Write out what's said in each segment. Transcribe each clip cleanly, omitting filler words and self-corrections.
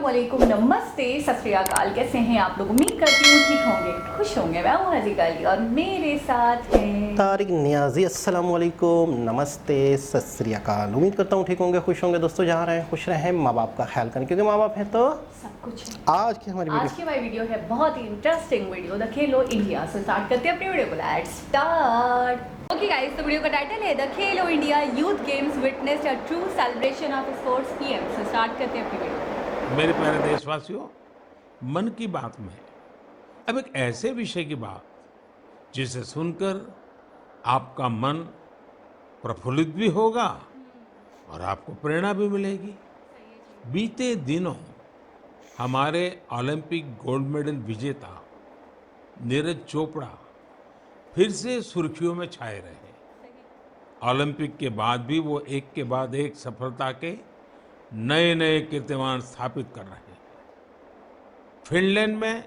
अस्सलामुअलैकुम, नमस्ते, सत श्री अकाल। कैसे हैं आप लोग? उम्मीद करती हूँ ठीक होंगे, खुश होंगे। मैं हूँ हजी काली और मेरे साथ हैं तारिक नियाजी। अस्सलाम वालेकुम, नमस्ते, सत श्री अकाल। उम्मीद करता हूँ ठीक होंगे, खुश होंगे। दोस्तों जहाँ रहें खुश रहें, माँ बाप का ख्याल करें, क्योंकि माँ बाप है तो सब कुछ है। आज की हमारी वीडियो है बहुत ही interesting video, the Khelo India से स्टार्ट करते हैं अपनी वीडियो को। Let's start. ओके गाइस, तो वीडियो का टाइटल है the Khelo India youth games witnessed a true celebration of sports PM. से स्टार्ट करते हैं अपनी वीडियो। मेरे प्यारे देशवासियों, मन की बात में अब एक ऐसे विषय की बात जिसे सुनकर आपका मन प्रफुल्लित भी होगा और आपको प्रेरणा भी मिलेगी। बीते दिनों हमारे ओलंपिक गोल्ड मेडल विजेता नीरज चोपड़ा फिर से सुर्खियों में छाए रहे। ओलंपिक के बाद भी वो एक के बाद एक सफलता के नए नए कीर्तिमान स्थापित कर रहे हैं। फिनलैंड में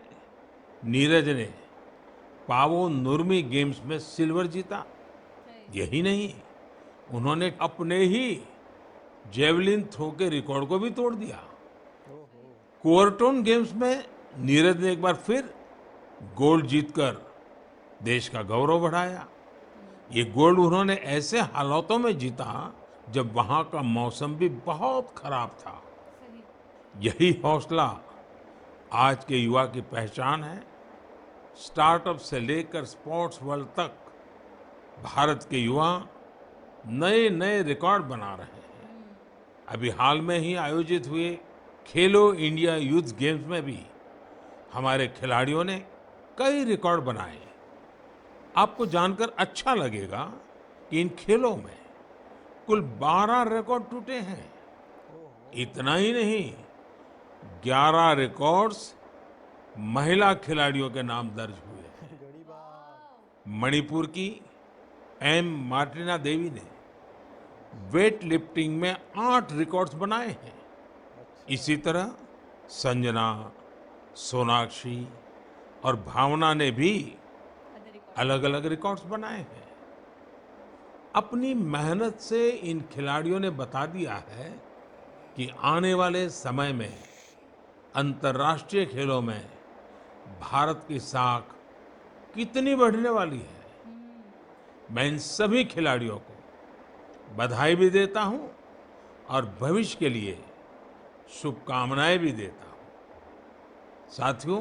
नीरज ने पावो नुर्मी गेम्स में सिल्वर जीता। यही नहीं, उन्होंने अपने ही जेवलिन थ्रो के रिकॉर्ड को भी तोड़ दिया। कुओर्टोन गेम्स में नीरज ने एक बार फिर गोल्ड जीतकर देश का गौरव बढ़ाया। ये गोल्ड उन्होंने ऐसे हालातों में जीता जब वहां का मौसम भी बहुत खराब था। यही हौसला आज के युवा की पहचान है। स्टार्टअप से लेकर स्पोर्ट्स वर्ल्ड तक भारत के युवा नए नए रिकॉर्ड बना रहे हैं। अभी हाल में ही आयोजित हुए खेलो इंडिया यूथ गेम्स में भी हमारे खिलाड़ियों ने कई रिकॉर्ड बनाए। आपको जानकर अच्छा लगेगा कि इन खेलों में कुल 12 रिकॉर्ड टूटे हैं। इतना ही नहीं, 11 रिकॉर्ड्स महिला खिलाड़ियों के नाम दर्ज हुए हैं। मणिपुर की एम मार्टिना देवी ने वेट लिफ्टिंग में 8 रिकॉर्ड्स बनाए हैं। इसी तरह संजना, सोनाक्षी और भावना ने भी अलग अलग रिकॉर्ड्स बनाए हैं। अपनी मेहनत से इन खिलाड़ियों ने बता दिया है कि आने वाले समय में अंतर्राष्ट्रीय खेलों में भारत की साख कितनी बढ़ने वाली है। मैं इन सभी खिलाड़ियों को बधाई भी देता हूं और भविष्य के लिए शुभकामनाएं भी देता हूं। साथियों,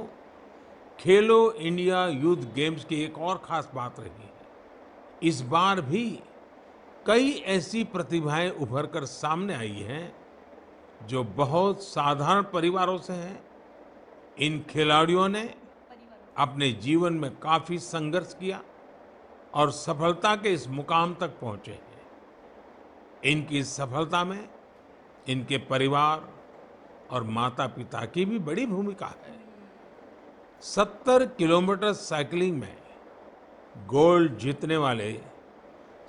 खेलो इंडिया यूथ गेम्स की एक और खास बात रही है। इस बार भी कई ऐसी प्रतिभाएं उभर कर सामने आई हैं जो बहुत साधारण परिवारों से हैं। इन खिलाड़ियों ने अपने जीवन में काफी संघर्ष किया और सफलता के इस मुकाम तक पहुंचे हैं। इनकी सफलता में इनके परिवार और माता पिता की भी बड़ी भूमिका है। 70 किलोमीटर साइकिलिंग में गोल्ड जीतने वाले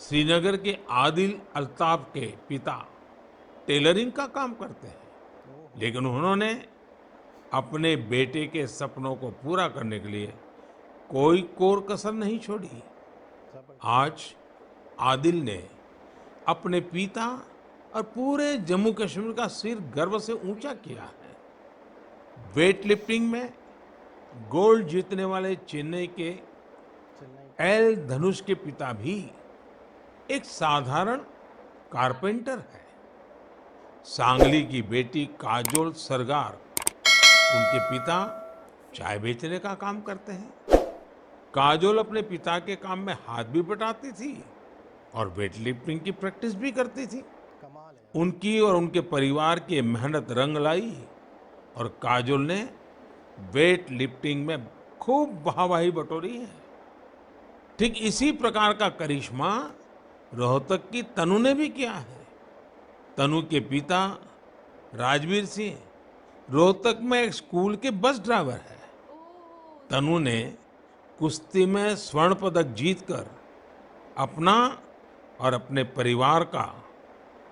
श्रीनगर के आदिल अल्ताफ के पिता टेलरिंग का काम करते हैं, लेकिन उन्होंने अपने बेटे के सपनों को पूरा करने के लिए कोई कोर कसर नहीं छोड़ी। आज आदिल ने अपने पिता और पूरे जम्मू कश्मीर का सिर गर्व से ऊंचा किया है। वेट लिफ्टिंग में गोल्ड जीतने वाले चेन्नई के एल धनुष के पिता भी एक साधारण कारपेंटर है। सांगली की बेटी काजोल सरगार, उनके पिता चाय बेचने का काम करते हैं। काजोल अपने पिता के काम में हाथ भी बटाती थी और वेट लिफ्टिंग की प्रैक्टिस भी करती थी। उनकी और उनके परिवार की मेहनत रंग लाई और काजोल ने वेट लिफ्टिंग में खूब वाहवाही बटोरी है। ठीक इसी प्रकार का करिश्मा रोहतक की तनु ने भी किया है। तनु के पिता राजवीर सिंह रोहतक में एक स्कूल के बस ड्राइवर है। तनु ने कुश्ती में स्वर्ण पदक जीतकर अपना और अपने परिवार का,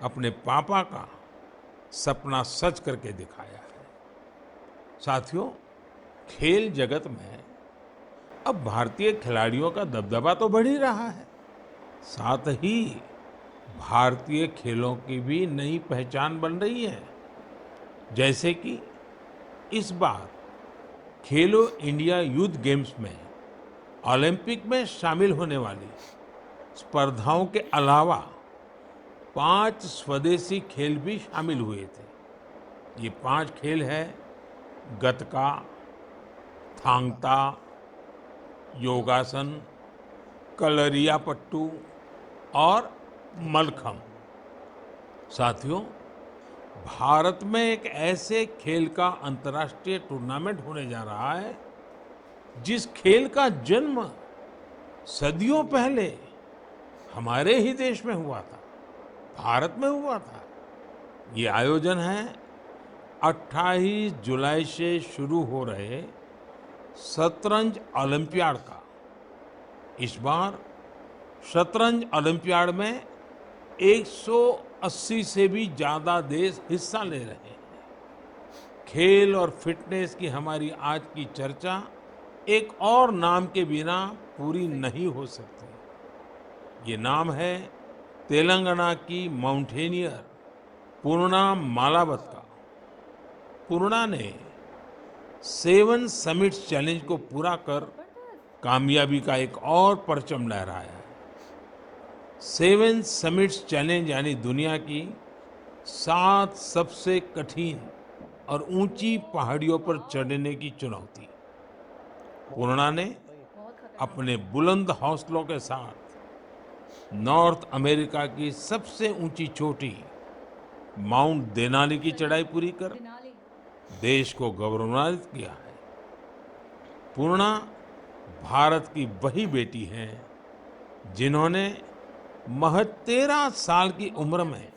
अपने पापा का सपना सच करके दिखाया है। साथियों, खेल जगत में अब भारतीय खिलाड़ियों का दबदबा तो बढ़ ही रहा है, साथ ही भारतीय खेलों की भी नई पहचान बन रही है। जैसे कि इस बार खेलो इंडिया यूथ गेम्स में ओलंपिक में शामिल होने वाली स्पर्धाओं के अलावा 5 स्वदेशी खेल भी शामिल हुए थे। ये 5 खेल है गतका, थांग ता, योगासन, कलरियापट्टू और मलखम। साथियों, भारत में एक ऐसे खेल का अंतर्राष्ट्रीय टूर्नामेंट होने जा रहा है जिस खेल का जन्म सदियों पहले हमारे ही देश में हुआ था, भारत में हुआ था। ये आयोजन है 28 जुलाई से शुरू हो रहे शतरंज ओलंपियाड का। इस बार शतरंज ओलंपियाड में 180 से भी ज्यादा देश हिस्सा ले रहे हैं। खेल और फिटनेस की हमारी आज की चर्चा एक और नाम के बिना पूरी नहीं हो सकती। ये नाम है तेलंगाना की माउंटेनियर पूर्णा मालावत का। पूर्णा ने 7 समिट्स चैलेंज को पूरा कर कामयाबी का एक और परचम लहराया है। 7 समिट्स चैलेंज यानी दुनिया की 7 सबसे कठिन और ऊंची पहाड़ियों पर चढ़ने की चुनौती। पूर्णा ने अपने बुलंद हौसलों के साथ नॉर्थ अमेरिका की सबसे ऊंची चोटी माउंट देनाली की चढ़ाई पूरी कर देश को गौरवान्वित किया है। पूर्णा भारत की वही बेटी है जिन्होंने महज 13 साल की उम्र में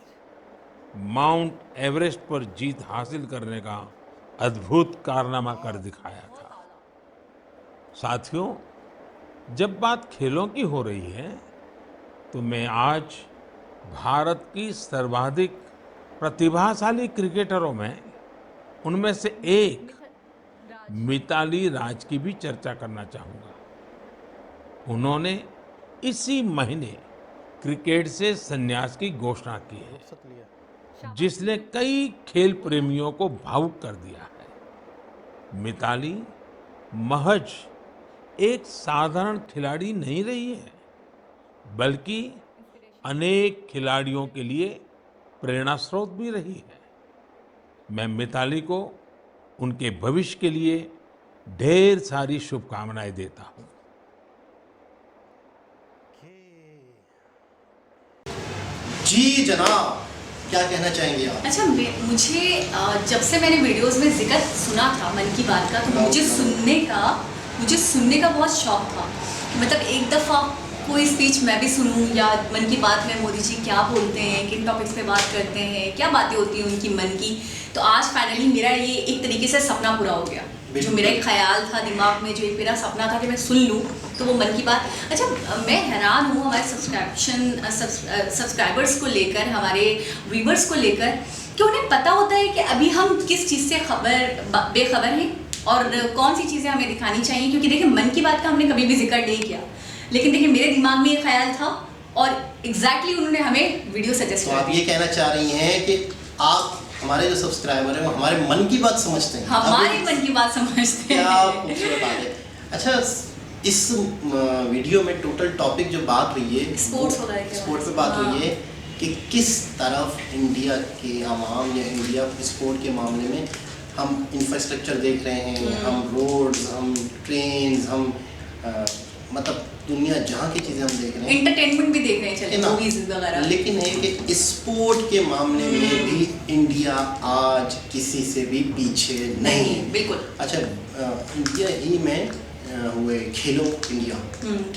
माउंट एवरेस्ट पर जीत हासिल करने का अद्भुत कारनामा कर दिखाया था। साथियों, जब बात खेलों की हो रही है तो मैं आज भारत की सर्वाधिक प्रतिभाशाली क्रिकेटरों में उनमें से एक मिताली राज की भी चर्चा करना चाहूंगा। उन्होंने इसी महीने क्रिकेट से संन्यास की घोषणा की है, जिसने कई खेल प्रेमियों को भावुक कर दिया है। मिताली महज एक साधारण खिलाड़ी नहीं रही है, बल्कि अनेक खिलाड़ियों के लिए प्रेरणा स्रोत भी रही है। मैं मिताली को उनके भविष्य के लिए ढेर सारी शुभकामनाएं देता हूं। जी जनाब, क्या कहना चाहेंगे आप? अच्छा, मुझे जब से मैंने वीडियोस में जिक्र सुना था मन की बात का, तो मुझे सुनने का बहुत शौक था। मतलब एक दफ़ा कोई स्पीच मैं भी सुनूं, या मन की बात में मोदी जी क्या बोलते हैं, किन टॉपिक्स पे बात करते हैं, क्या बातें होती हैं उनकी मन की। तो आज फाइनली मेरा ये एक तरीके से सपना पूरा हो गया। जो मेरा एक ख्याल था दिमाग में, जो एक मेरा सपना था कि मैं सुन लूँ, तो वो मन की बात। अच्छा, मैं हैरान हूँ हमारे सब्सक्राइबर्स को लेकर, हमारे व्यूवर्स को लेकर, कि उन्हें पता होता है कि अभी हम किस चीज़ से बेखबर हैं और कौन सी चीज़ें हमें दिखानी चाहिए। क्योंकि देखिए, मन की बात का हमने कभी भी जिक्र नहीं किया, लेकिन देखिए मेरे दिमाग में ये ख्याल था और एग्जैक्टली उन्होंने हमें वीडियो सजेस्ट किया। तो आप ये कहना चाह रही हैं कि आप हमारे जो सब्सक्राइबर हैं वो हमारे मन की बात समझते हैं, हमारे मन की बात समझते हैं। क्या खूबसूरत बात है। अच्छा, इस वीडियो में टोटल टॉपिक जो बात हुई है, स्पोर्ट्स पे बात हुई है कि किस तरफ इंडिया के आवाम या इंडिया स्पोर्ट के मामले में हम इंफ्रास्ट्रक्चर देख रहे हैं, हम रोड्स, हम ट्रेन्स, हम मतलब दुनिया जहाँ की चीज़ें हम देख रहे हैं, एंटरटेनमेंट भी देख रहे हैं, चलिए मूवीज वगैरह। लेकिन है कि स्पोर्ट के मामले में भी इंडिया आज किसी से भी पीछे नहीं। बिल्कुल। अच्छा, इंडिया ही में हुए खेलो इंडिया,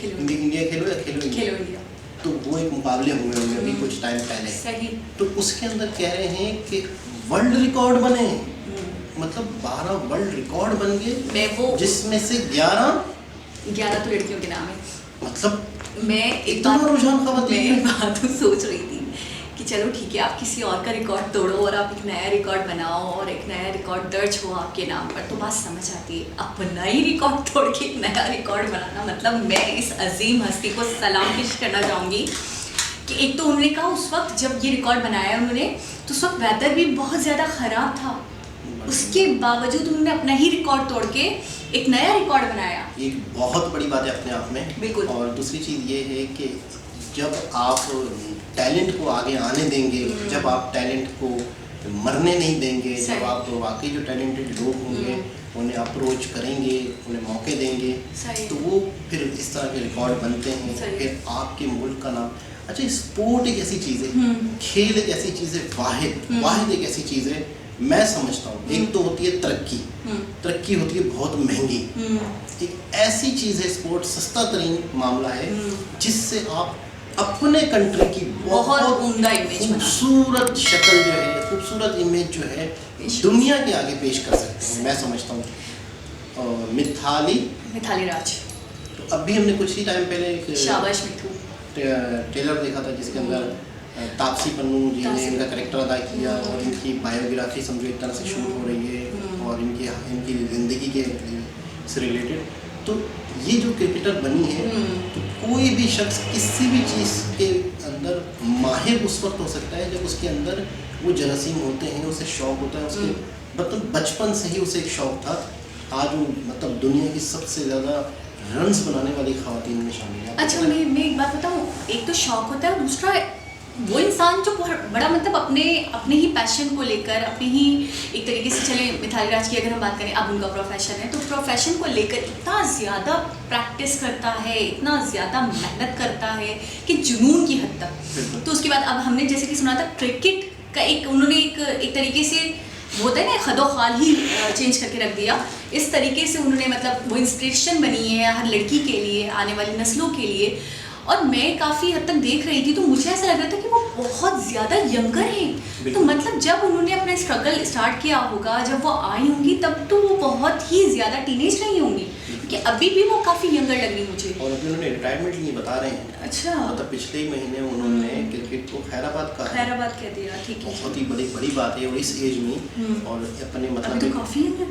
इंडिया खेलो या खेलो इंडिया, तो वो एक मुकाबले हुए होंगे अभी कुछ टाइम पहले। सही। तो उसके अंदर कह रहे हैं कि वर्ल्ड रिकॉर्ड बने, मतलब 12 वर्ल्ड रिकॉर्ड बन गए, जिसमें से 11 तो लड़कियों के नाम है। मतलब मैं एक बात सोच रही थी कि चलो ठीक है, आप किसी और का रिकॉर्ड तोड़ो और आप एक नया रिकॉर्ड बनाओ और एक नया रिकॉर्ड दर्ज हो आपके नाम पर, तो बात समझ आती है। अपना ही रिकॉर्ड तोड़ के एक नया रिकॉर्ड बनाना, मतलब मैं इस अजीम हस्ती को सलाम पेश करना चाहूँगी कि एक तो उन्होंने कहा उस वक्त जब ये रिकॉर्ड बनाया उन्होंने, तो उस वक्त वेदर भी बहुत ज़्यादा ख़राब था। उसके बावजूद उन्होंने अपना ही रिकॉर्ड तोड़ के एक नया रिकॉर्ड बनाया। एक बहुत बड़ी बात है अपने आप में। बिल्कुल। और दूसरी चीज़ ये है कि जब आप टैलेंट को आगे आने देंगे, जब आप टैलेंट को मरने नहीं देंगे, जब आप वाकई जो टैलेंटेड लोग होंगे उन्हें अप्रोच करेंगे, उन्हें मौके देंगे, तो वो फिर इस तरह के रिकॉर्ड बनते हैं, फिर आपके मुल्क का नाम। अच्छा, स्पोर्ट एक ऐसी चीज़ है, खेल एक ऐसी चीज़ है, वाहिद एक ऐसी चीज़ है, मैं समझता हूँ। एक तो होती है तरक्की होती है बहुत महंगी। एक ऐसी चीज़ है स्पोर्ट, सस्ता तरीन मामला है जिससे आप अपने कंट्री की बहुत उम्दा इमेज, खूबसूरत शक्ल जो है, खूबसूरत इमेज जो है दुनिया के आगे पेश कर सकते हैं, मैं समझता हूँ। मिथाली राज, तो अभी हमने कुछ ही टाइम पहले एक शाबाश मिठू ट्रेलर देखा था जिसके अंदर तापसी पन्नू जी ने इनका करेक्टर अदा किया और इनकी बायोग्राफी समझो एक तरह से शूट हो रही है और इनकी ज़िंदगी के से रिलेटेड। तो ये जो क्रिकेटर बनी है, तो कोई भी शख्स किसी भी चीज़ के अंदर माहिर उस वक्त हो सकता है जब उसके अंदर वो जरासीम होते हैं, उसे शौक होता है, उसके मतलब बचपन से ही उसे एक शौक था। आज वो मतलब दुनिया की सबसे ज़्यादा रन्स बनाने वाली ख़वातीन में शामिल है। अच्छा, मैं एक बात बताऊँ, एक तो शौक होता है, दूसरा वो इंसान जो बड़ा मतलब अपने ही पैशन को लेकर, अपने ही एक तरीके से, चले मिथाली राज की अगर हम बात करें, अब उनका प्रोफेशन है, तो प्रोफेशन को लेकर इतना ज़्यादा प्रैक्टिस करता है, इतना ज़्यादा मेहनत करता है कि जुनून की हद तक। तो उसके बाद अब हमने जैसे कि सुना था क्रिकेट का उन्होंने एक तरीके से वो होता है ना, खदो खाल ही चेंज करके रख दिया। इस तरीके से उन्होंने मतलब वो इंस्पिरेशन बनी है हर लड़की के लिए, आने वाली नस्लों के लिए। और मैं काफ़ी हद तक देख रही थी तो मुझे ऐसा लग रहा था कि वो बहुत ज़्यादा यंगर हैं। तो मतलब जब उन्होंने अपना स्ट्रगल स्टार्ट किया होगा, जब वो आई होंगी, तब तो वो बहुत ही ज़्यादा टीनेज नहीं होंगी, क्योंकि अभी भी वो काफ़ी यंगर लग रही मुझे। और अभी उन्होंने रिटायरमेंट लिए बता रहे हैं। अच्छा, मतलब पिछले ही महीने उन्होंने क्रिकेट को खैराबाद कह दिया। ठीक है, बहुत ही बड़ी बात है और इस एज में और अपने मतलब तो काफ़ी यंगर।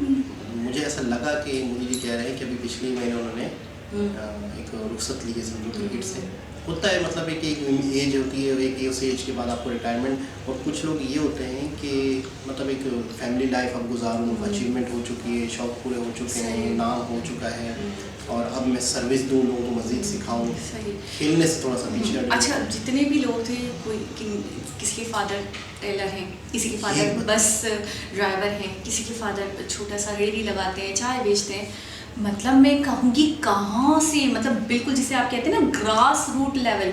मुझे ऐसा लगा कि मोदी जी कह रहे हैं कि अभी पिछले ही महीने उन्होंने एक रुखसत ली है समझो क्रिकेट से। होता है मतलब एक एज होती है, एक उस एज के बाद आपको रिटायरमेंट। और कुछ लोग ये होते हैं कि मतलब एक फैमिली लाइफ अब गुजारो, अचीवमेंट हो चुकी है, शौक पूरे हो चुके हैं, नाम हो चुका है और अब मैं सर्विस दूँ, लोगों को मज़ीद सिखाऊँ, खेलने से थोड़ा सा पीछे। अच्छा, जितने भी लोग थे, किसी के फादर टेलर हैं, किसी के फादर बस ड्राइवर हैं, किसी के फादर छोटा सा रेहड़ी लगाते हैं, चाय बेचते हैं। मतलब मैं कहूँगी कहाँ से, मतलब बिल्कुल जिसे आप कहते हैं ना ग्रास रूट लेवल,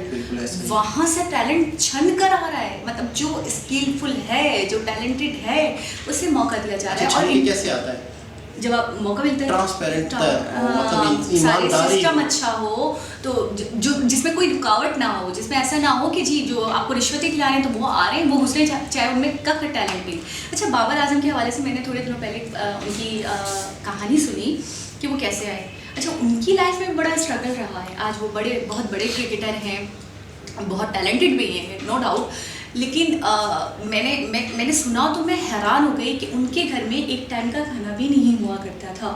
वहाँ से टैलेंट छन कर आ रहा है। मतलब जो स्किलफुल है, जो टैलेंटेड है, उसे मौका दिया जा रहा है। और ये कैसे आता है? जब आप मौका मिलता है, ट्रांसपेरेंट मतलब ईमानदारी, सिस्टम अच्छा हो, तो जो जिसमें कोई रुकावट ना हो, जिसमें ऐसा ना हो कि जी जो आपको रिश्वतें खिला रहे हैं तो वो आ रहे हैं, वो घुसने चाहे उनमें कख टैलेंट भी। अच्छा, बाबर आजम के हवाले से मैंने थोड़े दिनों पहले उनकी कहानी सुनी कि वो कैसे आए। अच्छा, उनकी लाइफ में बड़ा स्ट्रगल रहा है। आज वो बहुत बड़े क्रिकेटर हैं, बहुत टैलेंटेड भी हैं, नो डाउट। लेकिन मैंने सुना तो मैं हैरान हो गई कि उनके घर में एक टाइम का खाना भी नहीं हुआ करता था।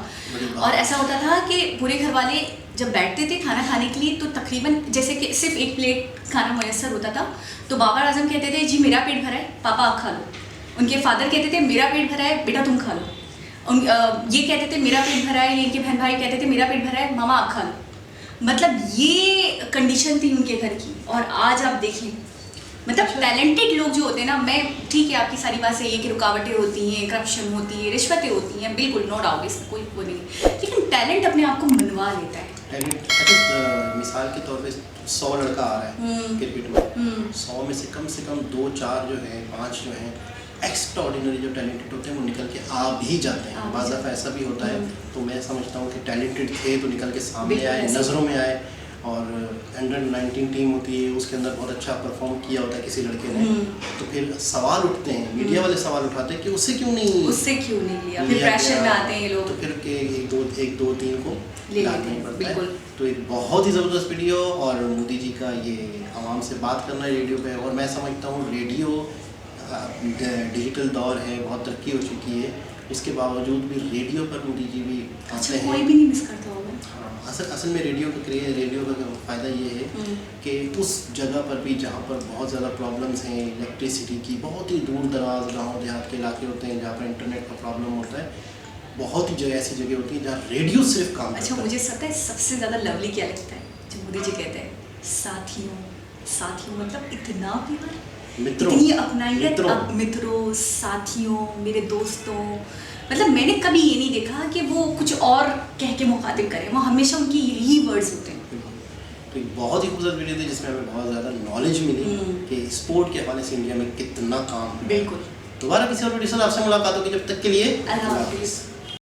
और ऐसा होता था कि पूरे घर वाले जब बैठते थे खाना खाने के लिए, तो तकरीबन जैसे कि सिर्फ एक प्लेट खाना मुयस्सर होता था, तो बाबर आजम कहते थे जी मेरा पेट भरा है, पापा आप खा लो। उनके फादर कहते थे मेरा पेट भरा है, बेटा तुम खा लो। ये कहते थे मेरा पेट भरा है, इनके बहन भाई कहते थे मेरा पेट भरा है, मामा आप खा लो। मतलब ये कंडीशन थी उनके घर की। और आज आप देखें, मतलब टैलेंटेड लोग जो होते हैं ना, मैं ठीक है आपकी सारी बात सही है कि रुकावटें होती हैं, करप्शन होती है, रिश्वतें होती हैं, बिल्कुल नो डाउट, इसमें कोई वो नहीं, लेकिन टैलेंट अपने आप को मनवा लेता है। टैलेंट मिसाल के तौर पे 100 लड़का आ रहा है क्रिकेट में, 100 में से कम 2-4 जो है, 5 जो है एक्स्ट्राऑर्डिनरी जो टैलेंटेड होते हैं वो निकल के आ भी जाते हैं। बाज़ दफ़ा ऐसा भी होता है। तो मैं समझता हूँ कि टैलेंटेड थे तो निकल के सामने आए, नज़रों में आए। और अंडर-19 टीम होती है, उसके अंदर बहुत अच्छा परफॉर्म किया होता है किसी लड़के ने, तो फिर सवाल उठते हैं, मीडिया वाले सवाल उठाते हैं कि उससे क्यों नहीं लिया, फिर प्रेशर में आते हैं ये लोग, तो फिर के 1-2-3 को लाना ही पड़ता है। तो एक बहुत ही ज़बरदस्त वीडियो, और मोदी जी का ये आवाम से बात करना है रेडियो पे। और मैं समझता हूँ रेडियो डिजिटल दौर है, बहुत तरक्की हो चुकी है, उसके बावजूद भी रेडियो पर मोदी जी भी आते हैं। कोई भी नहीं मिस करता होगा। हाँ, असल में रेडियो का फ़ायदा ये है कि उस जगह पर भी जहाँ पर बहुत ज़्यादा प्रॉब्लम्स हैं इलेक्ट्रिसिटी की, बहुत ही दूर दराज गाँव देहात के इलाके होते हैं जहाँ पर इंटरनेट का प्रॉब्लम होता है, बहुत ही जगह ऐसी जगह होती है जहाँ रेडियो सिर्फ काम अच्छा, करता है। मुझे पता है सबसे ज़्यादा लवली क्या लगता है, जब मोदी जी कहते हैं साथियों साथियों, मतलब इतना प्यार, मित्रों, इतनी अपनाइयत। मित्रों। अब मित्रों, साथियों, मेरे दोस्तों, मतलब मैंने कभी ये नहीं देखा कि वो कुछ और कह के मुखातिब करें, वो हमेशा उनकी यही वर्ड्स होते हैं। तो एक बहुत ही खूबसूरत वीडियो थी जिसमें हमें बहुत ज़्यादा नॉलेज मिली कि स्पोर्ट के हवाले से इंडिया में कितना काम है। बिल्कुल। दोबारा किसी और वीडियो से आपसे मुलाकात होगी, जब तक के लिए अल्लाह हाफिज़।